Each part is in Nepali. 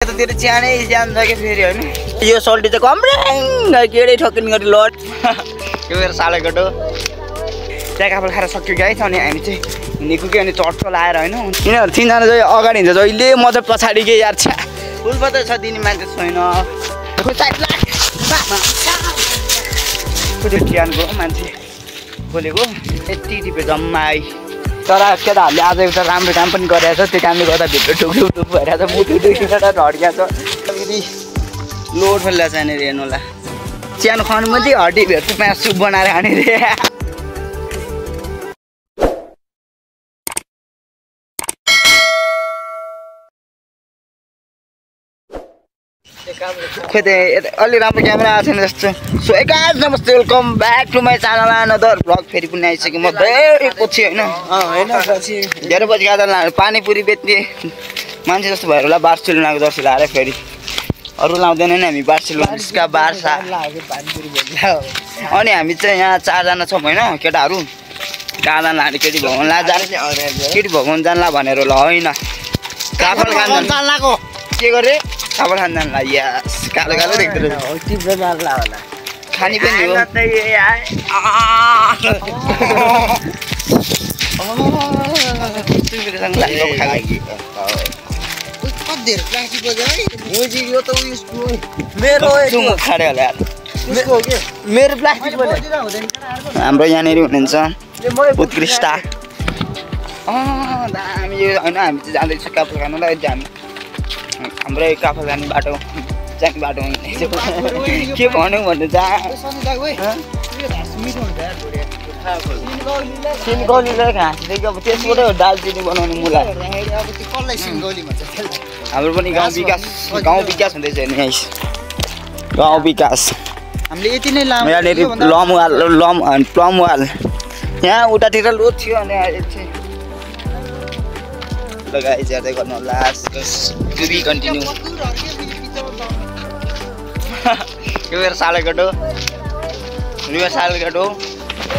यतातिर च्यानै जान्छ कि फेरि होइन यो सल्टी चाहिँ कम्रेङ केडै ठकिन गरी लट यो मेरो सालेगढो त्यहाँ काफल खाएर सक्यो गाइस अनि हामी चाहिँ हिँडेको कि अनि चट्टो लाएर होइन यिनीहरू तिनजना चाहिँ अगाडि हिँड्छ जहिले म चाहिँ पछाडि के यार छ्या उल्पा त छ दिने मान्छे छैन टियानको मान्छे बोलेको यति टिप्यो जम्मा है तर केटाहरूले आज एउटा राम्रो काम पनि गरेको छ त्यो कामले गर्दा भित्र टुक्टुक भइरहेको छ मुटु ढड्किएको छ फेरि लोड फैलिरहेको छ यहाँनिर हेर्नु होला च्यानो खुवाउनु मात्रै हड्डी भेट्छु मासु सुप बनाएर खाने रे खोइ अलि राम्रो क्यामेरा आएको छैन जस्तो सो गाइस नमस्ते welcome back to my channel another vlog फेरि पनि आइसक्यो म धेरै पछि होइन धेरै पछि गाडा पानीपुरी बेच्ने मान्छे जस्तो भएर होला बार्सिलोनाको जर्सी लाएर फेरि अरू लाउँदैन नि हामी बार्सिलोना बार्सा अनि हामी चाहिँ यहाँ 4 जना छौँ होइन केटाहरू कहाँ लाने केटी भगवान केटी भगवान जानला भनेर होला होइन काफल खान के गरे काफल खान जानला यस कालो कालो देख्दो खानी पनि हो मेरो प्लास्टिक हाम्रो यहाँनिर हुनुहुन्छ उत्कृष्ट दामी होइन हामी चाहिँ जाँदैछौँ काफल खानुलाई हाम्रै काफल जाने बाटो के भनौँ भन्नु सिनगौलीलाई घाँसदेखि अब त्यसबाट दालचिनी बनाउने मुला हाम्रो पनि गाउँ विकास हुँदैछ नि गाउँ विकास हामीले यति नै यहाँनिर प्लमवाल यहाँ उतातिर लोड थियो अनि अहिले चाहिँ लगाइ हेर्दै गर्नु होला कन्टिन्यू यो मेरो सालेगढो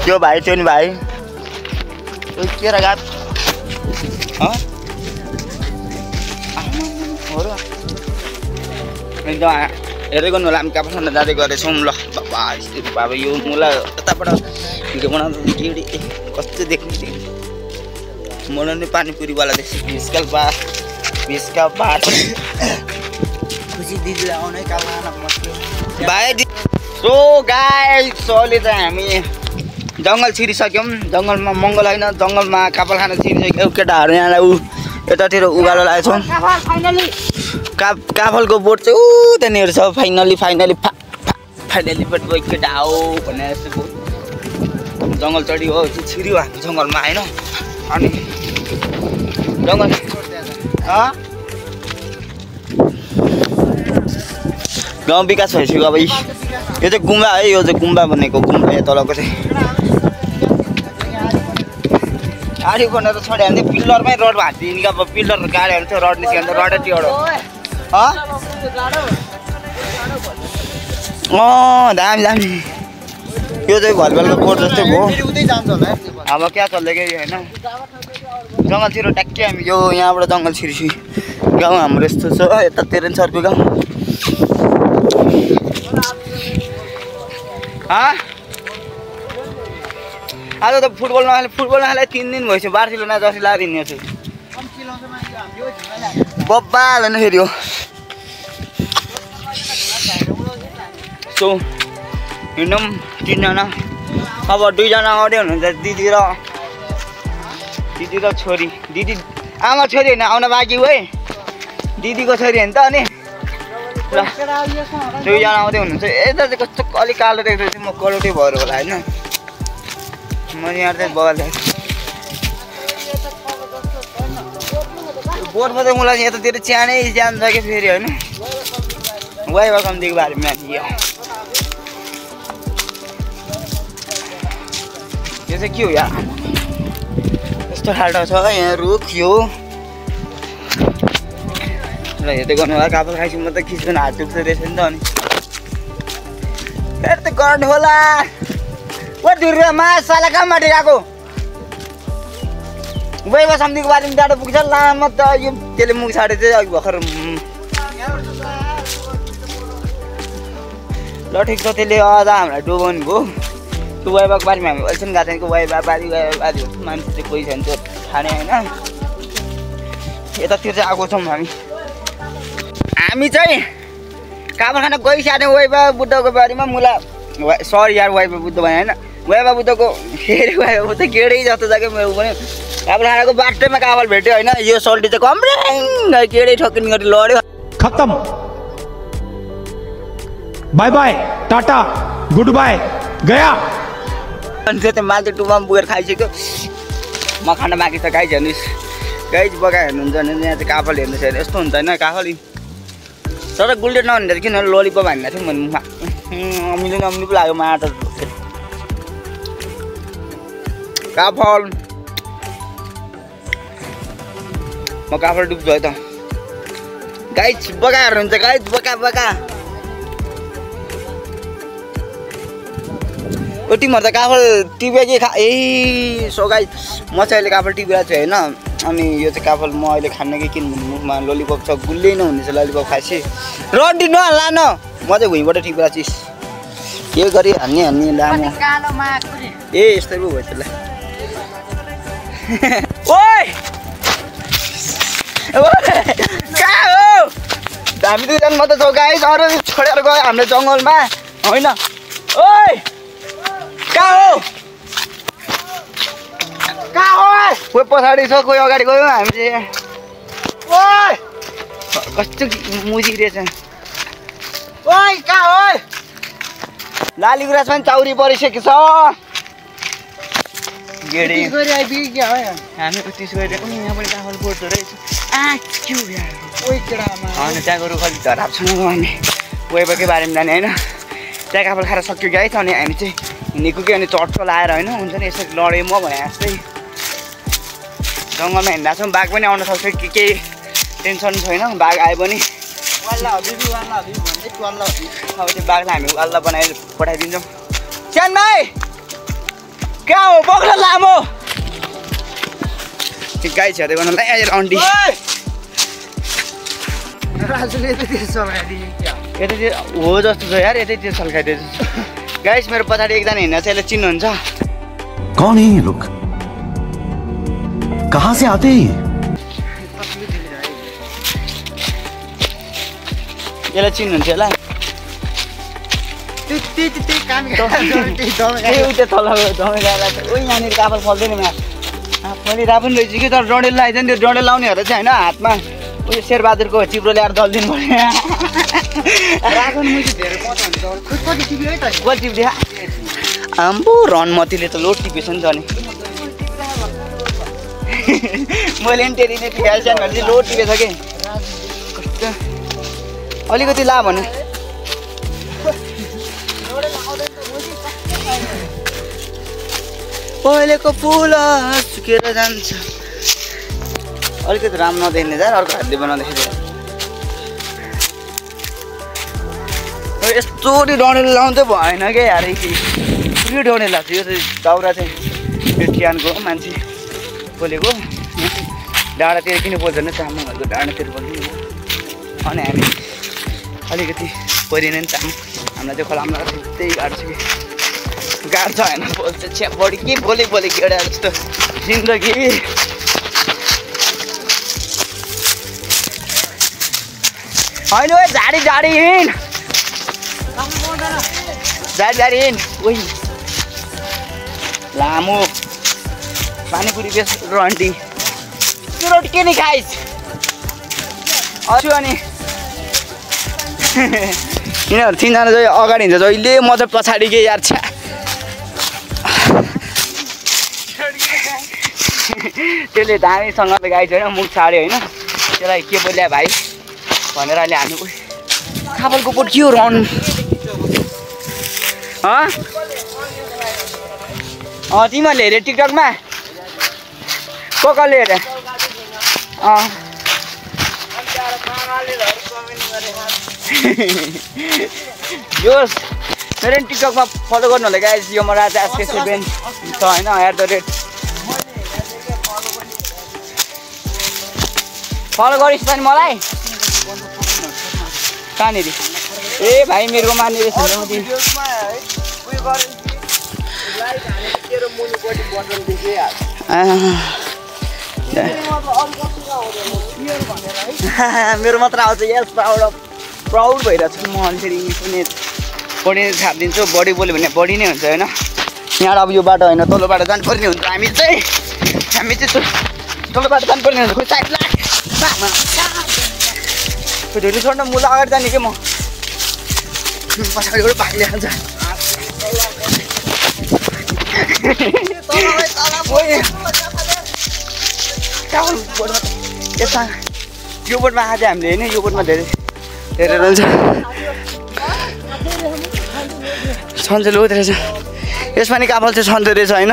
त्यो भाइ त्यो नि भाइ के रगात एकदम हेर्दै गर्नु होला हामी काफल जाँदै गरेछौँ ल बाबा यो मुला यताबाट भिडियो बनाउँदा के कस्तो देख्नु बनाउने पानीपुरीवाला देख्छु भिस्का बार खुसी दिदीलाई आउनै काममा भाइ सो गाइस अहिले चाहिँ हामी जङ्गल छिरिसक्यौँ जङ्गलमा मङ्गल होइन जङ्गलमा काफल खान छिरिसक्यौँ केटाहरू यहाँलाई यतातिर उकालो लागेको छौँ काफलको बोट चाहिँ त्यहाँनिर छ फाइनली पनि गयो केटा हो भनेर जस्तो जङ्गल चढी हो छिर्यो हामी जङ्गलमा होइन अनि जङ्गल गाउँ विकास भइसक्यो अब यो चाहिँ गुम्बा है यो चाहिँ गुम्बा भनेको गुम्बा यहाँ तलको चाहिँ गाडी बनाएर छोड्यो भने पिल्लरमै रड भाँचिदिने अब पिल्लर गाडी हाल्थ्यो रड निस्क्यो भने रडै टियोडो दामी यो चाहिँ भलिबलको कोर्ट जस्तै भयो अब क्या चल्दै होइन जङ्गल ट्याक्कै हामी यो यहाँबाट जङ्गल छिरिसी गाउँ हाम्रो यस्तो छ यता तेरेन सरको गाउँ आज त फुटबल नखेले 3 दिन भइसक्यो बार्सिलोना जर्सी लाएर हिँड्ने छु बब्बा हाल्दैन फेरि हो सो हिँडौँ 3 जना अब 2 जना अगाडि हुनुहुन्छ दिदी र छोरी दिदी आमा छोरी होइन आउन बाँकी हो है दिदीको छोरी होइन त अनि ल 2 जना आउँदै हुनुहुन्छ यता चाहिँ कस्तो अलिक कालो देख्दैछु म करोडै भएर होला होइन म यहाँ चाहिँ बगाल बोटमा चाहिँ मलाई यतातिर च्यानै जान्छ कि फेरि होइन वाइ कम्तीको बारेमा यो चाहिँ के हो यार यस्तो खाल्टो छ यहाँ रुख यो ल हेर्दै गर्नु होला काफल खाइसु म त खिच्दैन हात दुख्छ रहेछ नि त अनि फेरि त गर्नु होला मा साला कहाँ माथि गएको वैभव सम्धिको बारेमा डाँडो पुग्छ लामो त यो त्यसले मुख छाडे चाहिँ अघि भर्खर ल ठिक छ त्यसले अझ हामीलाई डुबाउनु भयो त्यो वाइबाको बारीमा हामी अहिलेसम्म गएको छैन वाइबा बारी मान्छे चाहिँ कोही छैन त्यो खाने होइन यतातिर चाहिँ आएको छौँ हामी चाहिँ काबर खाना गइसक्यो वाइबा बुद्धको बारीमा मुला सरी यार वाइबा बुद्ध भने होइन वाइबा बुद्धको फेरि वाइबा बुद्ध गेडै जस्तो छ क्या मेरो पनि काबर खानाको बाटोमा काबल भेट्यो होइन यो सल्टी चाहिँ कम्रेङ गेडै ठकिन गरी लड्यो खत्म bye bye tata good bye गया अनि त्यो मान्छे टुबामा पुगेर खाइसक्यो म खाना बाँकी छ गाई हेर्नुहोस् गाई बगा हेर्नुहुन्छ भने यहाँ चाहिँ काफल हेर्नुहोस् यस्तो हुन्छ होइन काफल तर गुल्डेट नभनेर किन ललिपप हान्दा थियो भने मुखमा अमिलो नमिलो पो लाग्यो माटो काफल म काफल डुब्छु है त गाई बगा हेर्नुहुन्छ गाई बगा बगा ओ तिमीहरू त काफल टिप्यो कि ए सो गाई म चाहिँ अहिले काफल टिपेको छु होइन अनि यो चाहिँ काफल म अहिले खान्न कि किन मुखमा ललिपप छ गुल्लै नहुनेछ ललिपप खाएपछि रन्डी नहाल्ला न म चाहिँ भुइँबाट टिपेको चिज के गरी हान्ने लामो ए यस्तै पो भयो त्यसलाई ओइ कहाँ हो हामी दुईजना मात्रै छौँ गाई अरू छोडेर गयो हाम्रो जङ्गलमा होइन ओइ कहाँ हो कोही पछाडि छ कोही अगाडि गयो हामी चाहिँ ओइ कस्तो मुजी रहेछ ओइ कहाँ हो लाली गुराँस पनि चाउरी परिसकेको छ गेडी हामी उतिस गएर यहाँ पनि काफल बोर्छ रहेछ होइन त्यहाँ गएर कति धराप छैन हामी वेबाकै बारेमा जाने होइन त्यहाँ काफल खाएर सक्यो गाई अनि हामी चाहिँ हिँडेको कि अनि चर्चो लाएर होइन हुन्छ नि यसरी लडेँ म भने जस्तै जङ्गलमा हिँड्दा छौँ बाघ पनि आउन सक्छ कि केही टेन्सन छैन बाघ आयो भने अब त्यो बाघलाई हामी वाल्ला बनाएर पठाइदिन्छौँ च्यान भाइ कहाँ हो पक्र लामो गाई छेर्दै गर्नुलाई अन्डी यतै हो जस्तो छ यार यतैतिर सल्काइदिएछ गाइस मेरो पछाडि एकजना हिँड्न चाहिँ यसले चिन्नुहुन्छ कौन है ये लोग कहाँ से आते हैं यसलाई चिन्नुहुन्छ होला यहाँनिर काफल फल्दैन फलिरहेको पनि रहेछ कि तर डडेल लगाइन्छ नि त्यो डडेल लाउनेहरू चाहिँ होइन हातमा उयो शेरबहादुरको चिप्रो ल्याएर दलिदिनु पर्यो आम्बो रनमतीले त लोड टिपेछ नि त नि मैले पनि टेरी नै टिपेको चाहिँ लोड टिपेछ कि कस्तो अलिकति ला भने पहिलेको फुल सुकेर जान्छ अलिकति राम्रो नदेख्ने जा अर्को हातले बनाउँदाखेरि यस्तो डडेल लाउँदै भएन क्या यार पुरै डडेल लाग्छ यो चाहिँ दाउरा चाहिँ बेटियानको मान्छे बोलेको डाँडातिर किन बोल्दैन चामलहरूको डाँडातिर बोल्दैन अनि हामी अलिकति परिएन नि चामल हामीलाई त्यो खोलामा त्यही गाड्छ कि गाड्छ होइन बोल्छ छ्या बढी के बोलेको एउटा जस्तो जिन्दगी होइन झाडी हिँड झाडी हिँड उही लामो पानीपुरी बेस रन्टी त्यो रोटी के नि खाइस् अछु अनि यिनीहरू तिनजना चाहिँ अगाडि हिँड्छ जहिले म चाहिँ पछाडि के यार छ्या त्यसले दामीसँग त गाई छैन मुख छाड्यो होइन त्यसलाई के बोल्या भाइ भनेर अहिले हामी काफलको पोट के हो रन तिमीहरूले हेरे टिकटकमा कसले हेरे योस् मेरो पनि टिकटकमा फलो गर्नु होला गाइस यो म राजा SK7 छ होइन @ फलो गरिस् त नि मलाई कहाँनिर ए भाइ मेरो मान्ने रहेछ मेरो मात्र आउँछ यस प्राउड भइरहेको छु म अलिकति पनि बढी छापिदिन्छु बढी बोल्यो भने बढी नै हुन्छ होइन यहाँ अब यो बाटो होइन तल्लो बाटो जानुपर्ने हुन्छ हामी चाहिँ तल्लो बाटो जानुपर्ने हुन्छ खोइ साइड ढुरी छोड्न मुला अगाडि जाने कि म पछाडिबाट भाग्ने हाल्छ यसमा यो बोटमा आज हामीले होइन यो बोटमा धेरै रहन्छ सन्चो लुत रहेछ यसमा नि काफल चाहिँ सन्चो रहेछ होइन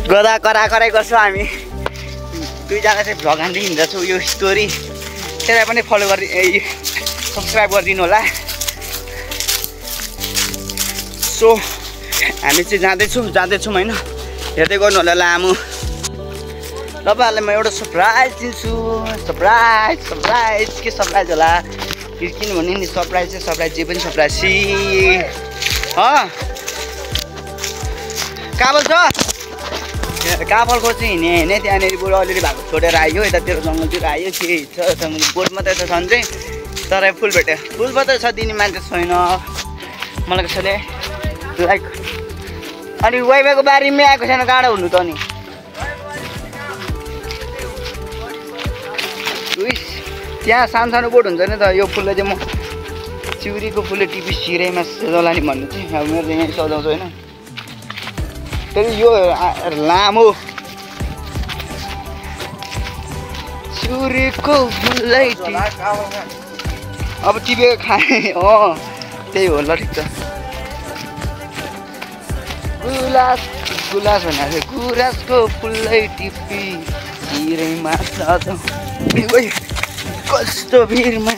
गदा कराई गर्छौँ हामी दुईजना चाहिँ भ्लग हान्दै हिँड्दछौँ यो स्टोरी त्यसलाई पनि फलो गरि सब्सक्राइब गरिदिनु होला सो हामी चाहिँ जाँदैछौँ होइन हेर्दै गर्नु होला लामो तपाईँहरूलाई म एउटा सरप्राइज दिन्छु सरप्राइज के सरप्राइज होला किनभने नि सरप्राइज चाहिँ सरप्राइज जे पनि सरप्राइज काबल छ काफलको चाहिँ हिँड्ने त्यहाँनिर बुढो अलिअलि भएको छोडेर आयो यतातिर जङ्गलतिर आयो के छ बोट मात्रै छ छन् चाहिँ तर फुल भेट्यो फुल मात्रै छ दिने मान्छे छैन मलाई कसैले लाइक अनि वाइफाईको बारीमै आएको छैन गाडा हुनु त नि त्यहाँ सानो बोट हुन्छ नि त यो फुलले चाहिँ म चिउरीको फुलले टिपी सिरैमा सजाउला नि भन्नु चाहिँ अब मेरो यहीँ सजाउँछु होइन फेरि यो लामो चिउरीको फुललाई अब टिपेको खाएँ त्यही हो ल ठिक छ गुलास भनेको गुराँसको फुललाई टिपी सिरैमा सजाउँ कस्तो भिरमा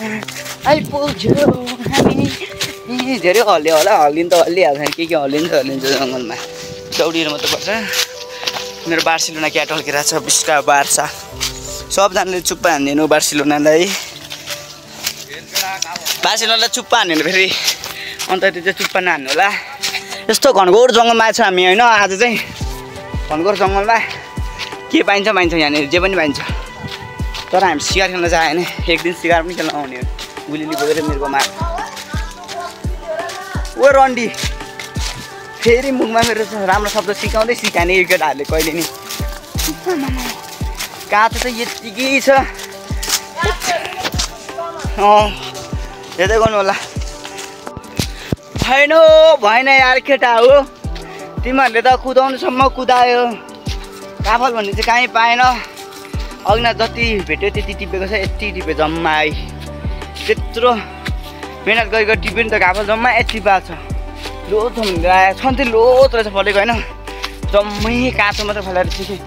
आइपुग्यो हामी धेरै हल्यो होला हल्लिनु त हल्लिहाल्छ के हल्लिन्छ जङ्गलमा दौडिएर मात्रै पर्छ मेरो बार्सिलोना क्याट हल्किरहेको छ बिस्का बार्सा सबजनाले चुप्पा हान्दिनु बार्सिलोनालाई चुप्पा हान्दिनु फेरि अन्त त्यो चाहिँ चुप्पा नहान्नु होला यस्तो घनघोर जङ्गलमा आएको छ हामी होइन आज चाहिँ घनघोर जङ्गलमा के पाइन्छ यहाँनिर जे पनि पाइन्छ तर हामी सिकार खेल्न चाह्यो भने एक दिन सिकार पनि खेल्न आउने हो गुलिली बोकेर मिर्गोमा ओ रन्डी फेरि मुखमा मेरो राम्रो शब्द सिकाउँदै सिकाने यो केटाहरूले कहिले नि काँचो चाहिँ यत्तिकै छ हेर्दै गर्नु होला भएन यार केटा हो तिमीहरूले त कुदाउनुसम्म कुदायो काफल भन्ने चाहिँ कहीँ पाएन अघिना जति भेट्यो त्यति टिपेको छ यति टिप्यो जम्मा है त्यत्रो मिहिनेत गरी टिप्यो नि त काफल जम्मा यति पाएको छ लोत छन्थे लोत रहेछ फलेको होइन जम्मै काँचो मात्रै फलेर सिकेँ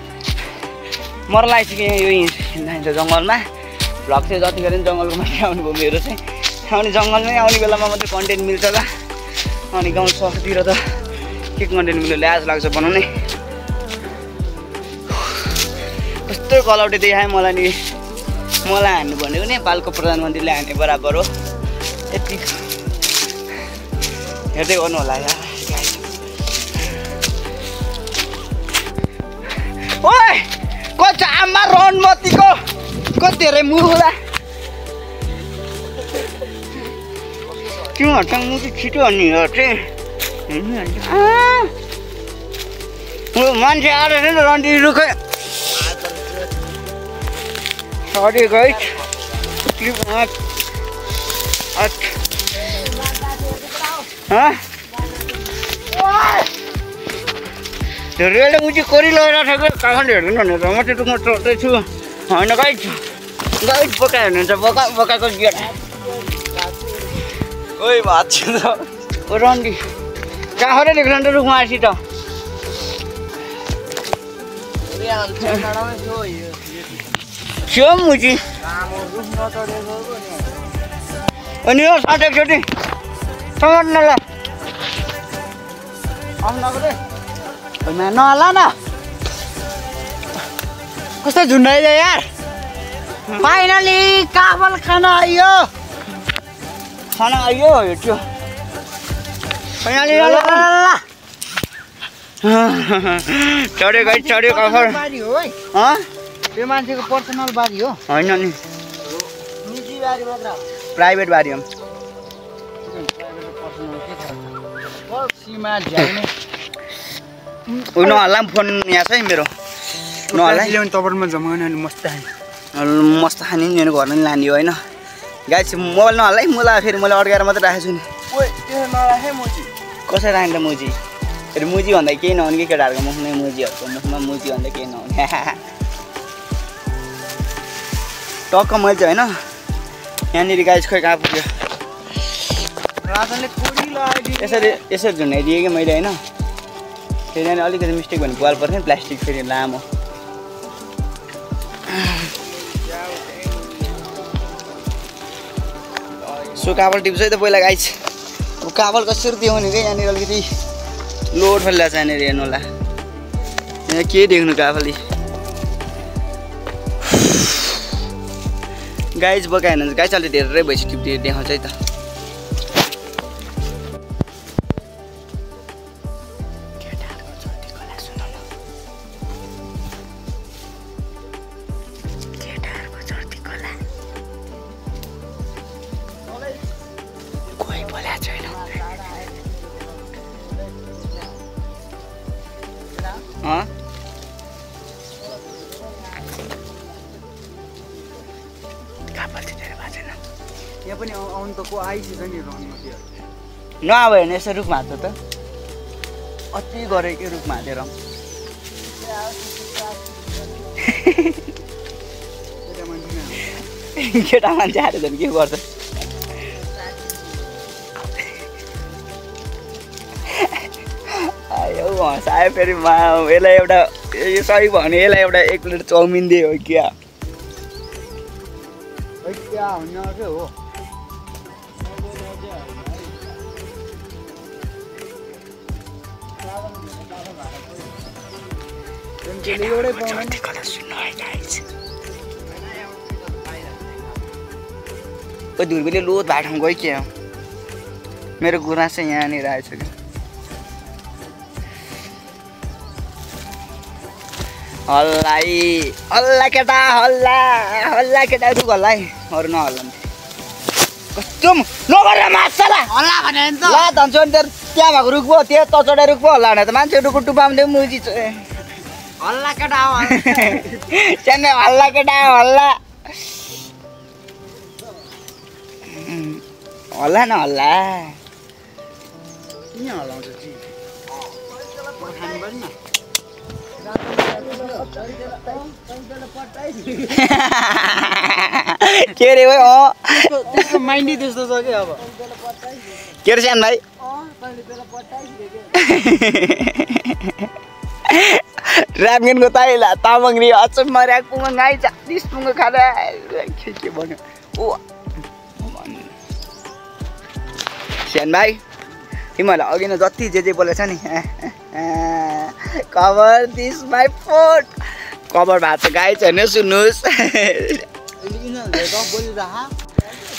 मर्लाई सिकेँ यो हिँड्दा जङ्गलमा भ्लग चाहिँ जतिखेर नि जङ्गलको मात्रै आउनुभयो मेरो चाहिँ अनि जङ्गलमै आउने बेलामा मात्रै कन्टेन्ट मिल्छ त अनि गाउँ सहरतिर त के कन्टेन्ट मिल्यो लाज लाग्छ बनाउने कस्तो कलौटे देखायो मलाई हान्नु भनेको नेपालको प्रधानमन्त्रीले हान्ने बराबर हो यति हेर्दै गर्नु होला यार ओइ कति आमा रणमतीको कति धेरै मुला तिमीहरूसँग म चाहिँ छिटो अनि चाहिँ मान्छे आएर नि रन्डी रुखै सरी गाइस धेरै मुझे कोरी लगाइरहेको छ काखण्ड हेर्नु भनेर म चाहिँ म चढ्दैछु होइन गाइस बोका हेर्नुहुन्छ बोकाको गेट ओइ भात ओ रन्डी काखरै देख्नु त रुखमा आएपछि त त्यो मुजी अनि यो साट एकचोटि समात्नलाई नहाला न कस्तो झुन्डाइदियो यार फाइनली काफल खान आइयो खाना आइयो हेट्यो चढ्यो काफल त्यो मान्छेको पर्सनल बारी हो होइन नि निजी बारी मात्र प्राइभेट बारी हो सीमा झ्याउने उ नहल्ला फोन यहाँ छ है मेरो नहल्ला तपाईँमा जमाउने मस्त मस्त खाने नि मेरो घरमा नि लाने हो होइन गाइस मोबाइल नहल्ला है मलाई फेरि मैले अड्काएर मात्रै राखेको छु नि कसरी राख्ने त मुजी फेरि मुजी भन्दा केही नहुने कि केटाहरूको मुखमा मुजीहरूको मुखमा मुजी भन्दा केही नहुने टक्क मैले चाहिँ होइन यहाँनिर गाइस खोइ कहाँ पुग्यो यसरी झुन्डाइदिएँ कि मैले होइन फेरि यहाँनिर अलिकति मिस्टेक भने पाल पर्थ्यो नि प्लास्टिक फेरि लामो सो काबल टिप्छ है त पहिला गाइस काबल कसरी देखाउने कि यहाँनिर अलिकति लोड फैलिरहेको छ यहाँनिर हेर्नु होला यहाँ के देख्नु काबली गाइस बकाएन गाइस अलि धेरै भएपछि टिप्टी देखाउँछ है त कोही बोला छैन यहाँ पनि आउनु त को आइसक्यो नि रनमा त्यो नआयो भने यसो रुखमा हात त अति गरे कि रुखमा हातेर केटा मान्छे आएर झन् के गर्छ आयो हँसायो फेरि यसलाई एउटा यो सही भने यसलाई एउटा 1 प्लेट चाउमिन दियो हो क्या हो धुर्बीले लोद भएको ठाउँ गयो क्या मेरो गुराँस चाहिँ यहाँनिर आएछ क्या हल्ला केटा हल्ला केटा रुख हल्ला है अरू नहल्ला कस्तो नगर माछा हल्ला भने नि त ला धन्छ नि त्यहाँ भएको रुख भयो त्यो तचडा रुख भयो हल्ला भने त मान्छे रुख टुपाउँदै मुजी हल्ला केटा हो सानो हल्ला केटा हल्ला हल्ला न हल्ला किन हल्लाउँछ के रे हो त्यसको माइन्डै त्यस्तो छ कि अब के रे सानो भाइ रामगनको ताइला तामाङरी अचम्म मर्याक पुङ गाई चालिस पुङ खाँदा के भन्यो ओ सानो भाइ तिमीहरूलाई अघि नै जति जे बोलेको छ नि cover this my photo cover भएको छ गाई छैन सुन्नुहोस्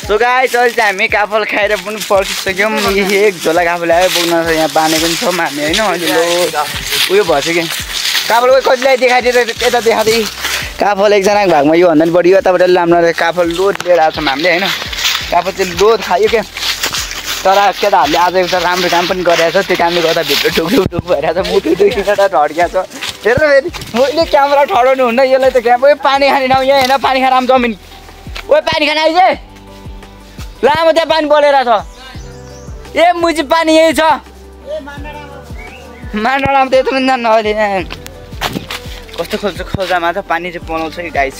सो गाई अहिले चाहिँ हामी काफल खाएर पनि फर्किसक्यौँ एक झोला काफल आयो बोक्न छ यहाँ पानी पनि छौँ हामी होइन अहिले उयो भएछ कि काफल कतिलाई देखाइदिएर यता देखाउँदै काफल एकजनाको भागमा योभन्दा पनि बढी यताबाट राम्रो काफल लोड लिएर आएको छौँ हामीले होइन काफल चाहिँ लोड खायो क्या तर केटाहरूले आज एउटा राम्रो काम पनि गरिरहेको छ त्यो कामले गर्दा भित्र टुक भइरहेको छ मुटु दुईवटा ढड्किएको छ हेर फेरि मैले क्यामेरा ठडाउनु हुन्न यसलाई त क्याम पानी खाने ठाउँ यहाँ होइन पानी खान आउँ जमिन ओ पानी खान आइज लामो त्यहाँ पानी बलेर छ ए मुजी पानी यही छ मान्डाडामा त यत्रो पनि जान्न अहिले कस्तो खोल्जामा त पानी चाहिँ बनाउँछ कि गाइस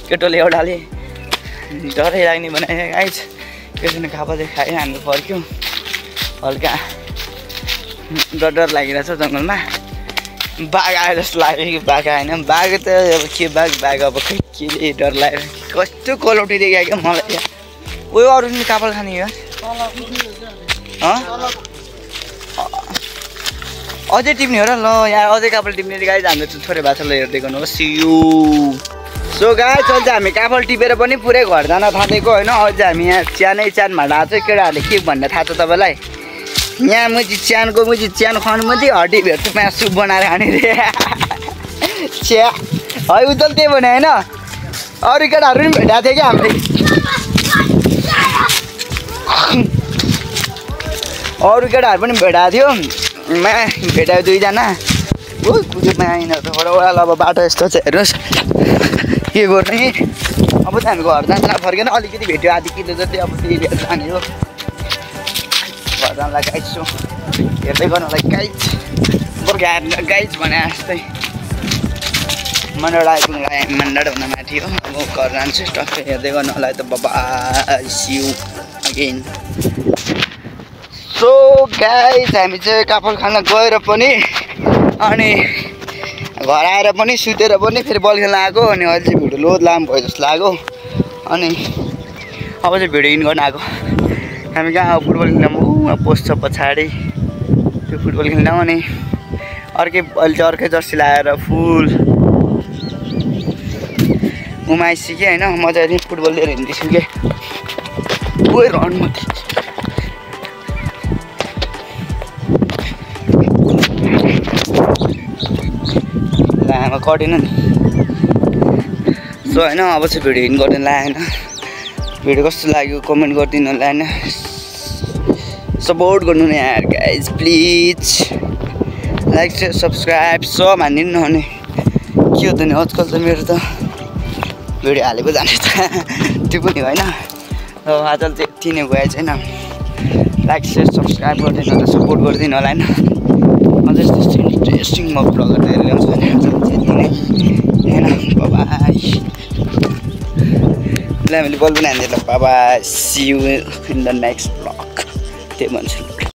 केटोले एउटाले डरै लाग्ने बनायो गाइस त्यसरी खापा चाहिँ खायो हामी फर्क्यौँ हल्का डर लागिरहेछ जङ्गलमा बाघ आयो जस्तो लाग्यो कि बाघ आएन बाघ त अब के बाघ अब खै के डर लाग्यो कस्तो कलौटी देखायो क्या मलाई उयो अरू पनि कापल खाने हो अझै टिप्ने हो र ल यहाँ अझै कापल टिप्ने गाई हाम्रो थोरै भएको छ ल हेर्दै गर्नुहोस् यो सो गाइस अहिले चाहिँ हामी काफल टिपेर पनि पुरै घर जान थालेको होइन। अझै हामी यहाँ च्यानै च्यान भाँडा चाहिँ केटाहरूले के भन्ने थाहा छ तपाईँलाई? यहाँ मुजी च्यान खुवाउनु मात्रै हड्डी भेट्छ यहाँ सुप बनाएर खाने रे च्या है उतल त्यही भने होइन। अरू केटाहरू पनि भेटाएको थियो क्या हामीले, अरू केटाहरू पनि भेटाएको थियो। भेटायो दुईजना कुदेमा आइन त बडा अब बाटो यस्तो चाहिँ हेर्नुहोस् के गर्ने। अब चाहिँ हामी घर जान्छ फर्केन अलिकति भेट्यो आधी किलो जति अब त्यही लिएर जाने हो घर जानलाई। गाइज छु हेर्दै गर्नुलाई गाइज गोर्खा गाइज भने जस्तै मन्डल आइपुग्नुलाई मन्डलभन्दा माथि हो। अब घर जान्छु टक्कै हेर्दै गर्नुलाई त बाबा सिउ अगेन। सो गाइज हामी चाहिँ काफल खान गएर पनि अनि घर आएर पनि सुतेर पनि फेरि बल खेल्न आएको अनि अहिले चाहिँ भिडियो लोड लामो भयो जस्तो लाग्यो। अनि अब चाहिँ भिडियो इन गर्न आएको। हामी कहाँ फुटबल खेल्न पोस्ट छ पछाडि त्यो फुटबल खेल्न। अनि अर्कै अहिले चाहिँ अर्कै जर्सी लगाएर फुल उमाइसी कि होइन मजाले फुटबल लिएर हिँड्दैछु कि गयो रन मात्रै। लामा कटेन नि। सो होइन अब चाहिँ भिडियो इन गर्दैन लागेन। भिडियो कस्तो लाग्यो कमेन्ट गरिदिनु होला होइन, सपोर्ट गर्नु न यार guys please. Like share subscribe सब हानिदिनु न। अनि के हो त नि आजकल त मेरो त भिडियो हालेको जाने त त्यो पनि होइन। आजकल चाहिँ यति नै गए छैन। लाइक सेयर सब्सक्राइब गरिदिनु होला सपोर्ट गरिदिनु होला होइन। अझै त्यस्तो इन्ट्रेस्टिङ म भ्लगहरू लिएर ल्याउँछु भने यति नै होइन। बाबाई हामीले बल पनि हान्दिनँ। बाबा see you in the next vlog त्यही भन्छु।